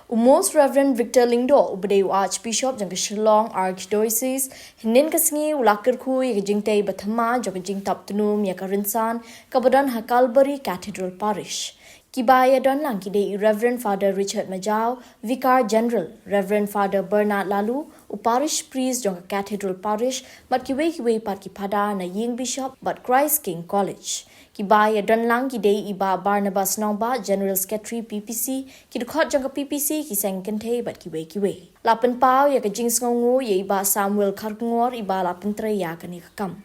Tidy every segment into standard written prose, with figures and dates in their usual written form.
Most Reverend Victor Lingdo, Ubadeu Archbishop, Jong Shillong Archdiocese, Hinin Kasngi, Kyrkhu, Yajingte, Thymmai, Jong Tnum, Yakarinsan, Kabadan Calvary, Cathedral Parish. Kibaya Don Lankide, Reverend Father Richard Majau, Vicar General, Reverend Father Bernard Lalu, Parish Priest Jong Cathedral Parish, but Kiwe Patkipada na Ying Bishop, but Christ King College. Kibaya Don Lankide Iba Barnabas Nongba, General Secretary PPC, Kidukot Jong PPC, Kisang Kente, but Kiwe. Lapan Pau Yakajing Sngongu, Yeba Samuel Karkungor, Iba Lapentre Yakanikam.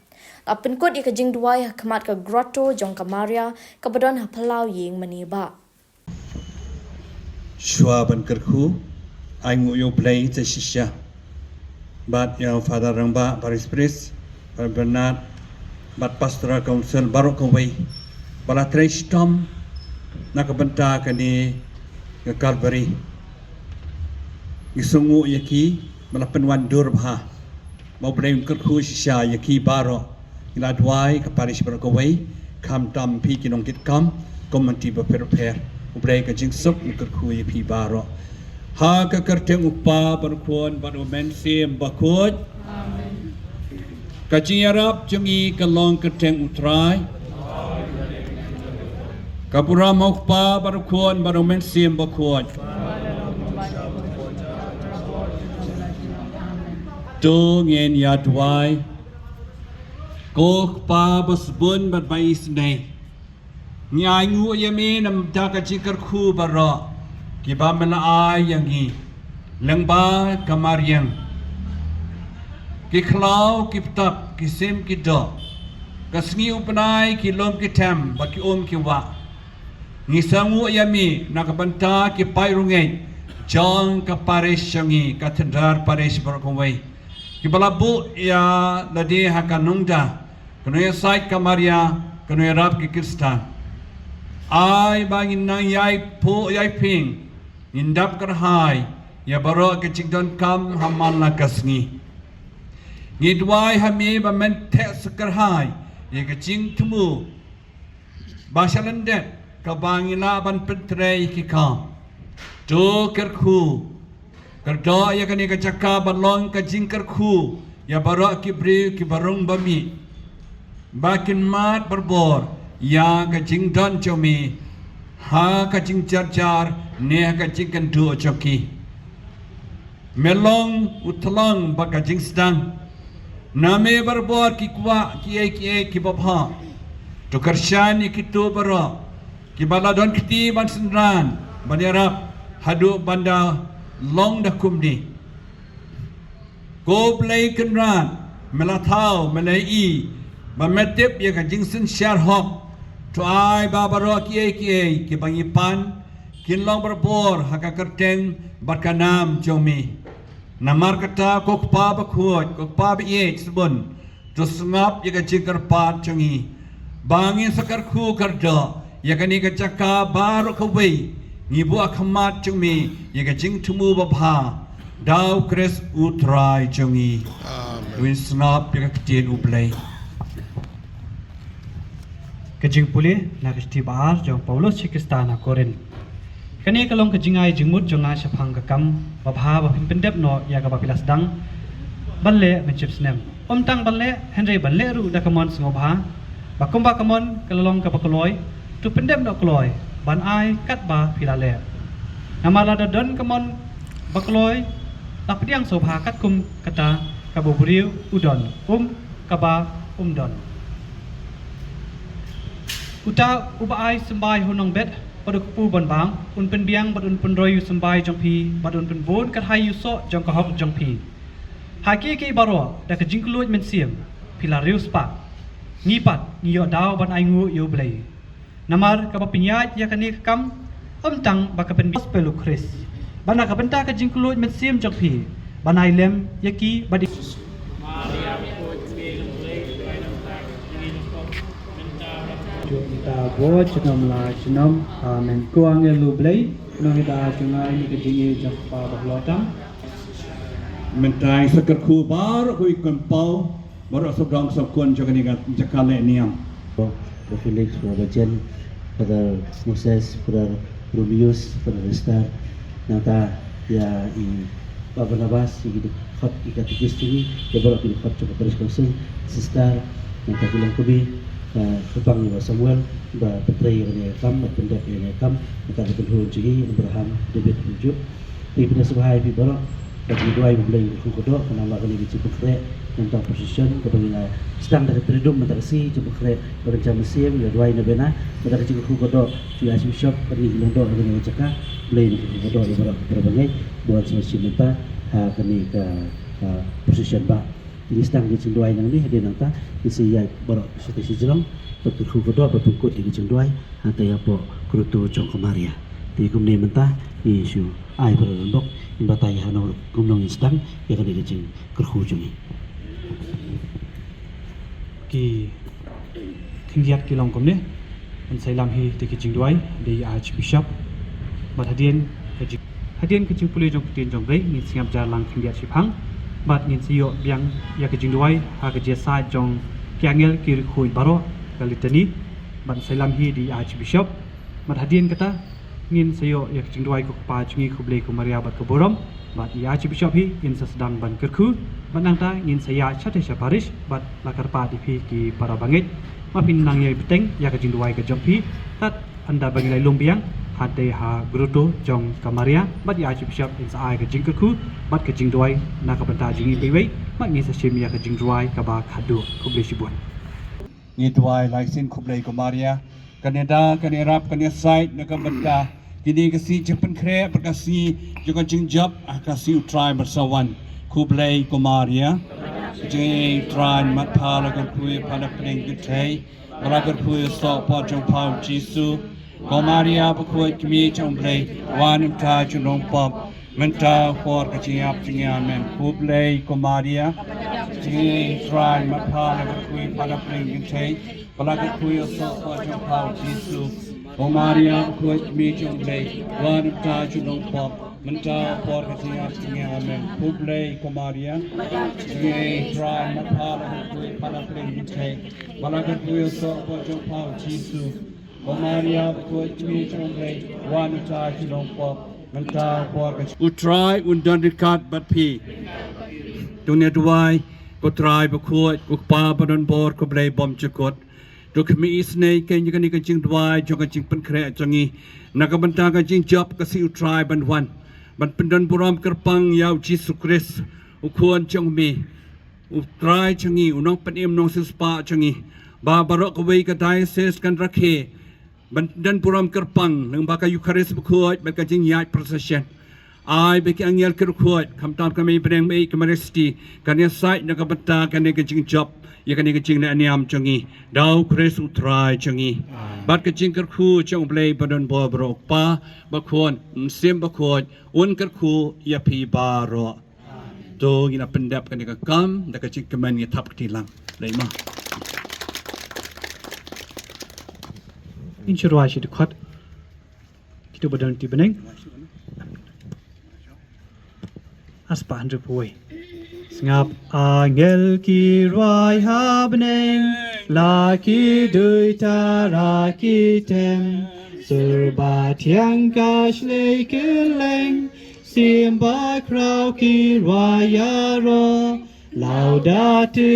Lapan kot Yakajing Duai Hakamat ka Grotto, Jong Kamaria, Kabadon Hapalau Ying Maniba. Shuaban Kyrkhu, I knew you play the Shisha. But your Father Ramba, Parish Priest, Bernard, but Pastoral Council, Baroque away. But a trace Tom, Nakabanta Kani, Calvary. Isungu Yaki, Malapan one Durba, Moblame Kyrkhu Shisha, Yaki Baro, Iladwai, Parish Baroque away, come Tom Pekin on Kit come, Commandiba prepare, Break a jing sup, Kyrkhu Yaki Baro. Ha ka kerteng upa berkuan pada mensim bakut. Amen. Kacing Arab jungi kalong kerteng utrai. Kapura maupa berkuan pada mensim bakut. Tungen yadwai. Kok pa besbun berbayi senai. Nyai ngu yamin am dak kacing Kyrkhu bara. Kiba mena yang hi lengba kamariang ki khlau ki ptap ki sim ki do kasngi upanai ki lom ki tem ba ki ki wa ni sangu yami nakabanta ki pairungai Jong ka Parish yangi Cathedral Parish berkomai ki balabu ya ladi hakanungda kanoya site kamaria kanoya rap ki Kristan ai bangin nang yai po yai ping Indap kerhai, ya baru kecikdon kam haman lakasni. Ngidwai hami bamente sekerhai, ya kecing temu. Basalandet kabangila ban pentrei kikam. Tu Kyrkhu, kerdo ya kani kecaka balong kecing Kyrkhu, ya baru kibri kibarung bami. Bakin mat berbor, ya kecing don comi. Ha kacing jar ne kacing kendu coki melong utlang ba kacing sedang name berbor ki kwa ki babha to karshan ki to baro ki baladon kiti ban sendran banirap hadu banda long da kumdi go play kenran melathau melai ba metep ya kacing sen share hop to ai babaro ki bangipan kinlong berbor haka kerteng barkanam jomi namar kata kokpa bakhuat kokpa biye sebun to sengap ya kacikar pat chongi bangin sakarkhu kardo ya kani kacaka baru kawai ngibu akhamat chongi ya kacing tumu babha dau kres utrai chongi win snap ya katin uplay Kajing pulih nak istibar jong Paulus Cikistana Korin. Kani kalong kajingai jingmut jonga syapang kakam babha babhin pendep no ya kapapilas dang balle mencip snem. Tang balle Henry balle ru da kamon sngobha bakumba kamon kalong kapakoloi tu pendep no koloi ban ai kat ba pilale. Namala da don kamon bakoloi lapdiang sobha kat kum kata kabuburiu udon kaba don. Uta ubai sembai hunong bet pada kupu ban bang pen biang badun pen royu sembai jong pi badun pen bon kat hayu so jong kahok jong pi haki ki baro da ka jingkluj men siem pilariu spa ngipat ngiyo daw ban ai ngu yo blai namar ka pinyaj ya kani kam tang baka pen gospel Chris bana ka benta ka jingkluj men siem jong pi banai lem yaki badi kita buat jenam la jenam men kuang elu blai nang kita jengai ni kedingi japa bahlotang mentai Kyrkhu baru kui kempau baru sedang sokon jogani jakale niam Felix Brother Jen Brother Moses Brother Rubius Brother Esther nata ya I Baba Nabas I khot I katekis ini ya baru I khot coba Parish Council sister nata bilang kebi kebang Iwa Samuel ba petrai yang kam pendek yang kam nata berhubung jadi Abraham David Ujuk di pada sebahai di baru bagi dua ibu beli kudo karena Allah kali di Kyrkhu tentang position kepada sedang dari terdum mentersi Kyrkhu berencana musim ya dua ini bena pada Kyrkhu kudo di Archbishop pergi Londo dengan cakap beli kudo di baru berbagai buat semacam minta kini ke position ba ini sedang di dua ini dia nanti isi ya baru situasi jelang Kyrkhu kudo berpungkut di dua atau ya po kurutu Jong Maria di kumni mentah ni isu ai berondok imbatai hanor kumnong istang ya kan digecing Kyrkhu jungi ki thinggiat ki long komne an sailam hi te ki jingdwai de Archbishop bat hadien ke jing puli jong tin jong rei ni singap jar lang thinggiat sipang bat nin siyo biang ya ke jingdwai ha ke je sa jong kyangel Kyrkhu baro kalitani bat sailam hi di Archbishop bat hadien kata ngin sayo yak jingdwai ko pa chingi khublei ko maria bat ko borom bat ya Archbishop hi in sa sedang ban Kyrkhu bat nang ta ngin saya chate sha parish bat lakar pa di phi ki para bangit ma pin nang ye peteng yak jingdwai ka jompi tat anda bangilai lumbiang hate ha gruto jong ka maria bat ya Archbishop in sa ai ka jing Kyrkhu bat ka jingdwai na ka banta jingi pewei mat ngi sa shim yak jingdwai ka ba khadu khublei sibun ni tuai lai sin khublei ko Maria kaneda kanerap kanesait na kabanta kini kasi Japan kre berkasi juga jingjap kasi utrai bersawan kublai ko Maria jeng utrai mat pala kan kui pada pening gutei beragar kui sok po jong pau Jisu ko Maria berkuat kami jong blai wan imta junong pop menta for kajingap jingamen kublai ko Maria jeng utrai mat pala kan kui pada pening gutei beragar kui sok po jong pau Jisu O Maria kuat mi jong blai wan ta junong pop menta por ka tinga tinga amen kublai ko Maria ye try na pala ku para plen te wala ka ku so po jong pau Jisu O Maria kuat mi jong blai wan ta junong pop menta por ka utrai undan dekat bat pi dunia duai ko try ba kuat ko pa badon bor ko blai bom chukot do kami isnei kan juga ni kajing dua juga kajing penkre jangi nakabanta kajing job kasi utrai banwan ban pendan buram kerpang yau Jisu Kris ukuan jong mi utrai jangi unong penim nong sispa jangi ba barok kawai ka diocese kan rakhe ban dan buram kerpang nang baka Eucharis bukuat ban kajing yat procession ai beki angyal Kyrkhu kamtam kami peneng mei kemaresti kan ya site nakabanta kan ni kajing job ya kan kecing na aniam changi dau Kris utrai changi bat kecing Kyrkhu chong blai badon bo bro pa bakhon sim bakhon un Kyrkhu ya pi baro to gina pendap kan ka kam da kecing keman ya tap tilang dai ma insurwa shi khot kitu badan ti beneng aspa handre poi ngap angel ki roi habneng la ki dui ta ra ki tem serba tiang ka shlei keleng sim ba krau ki roi ya ro laudate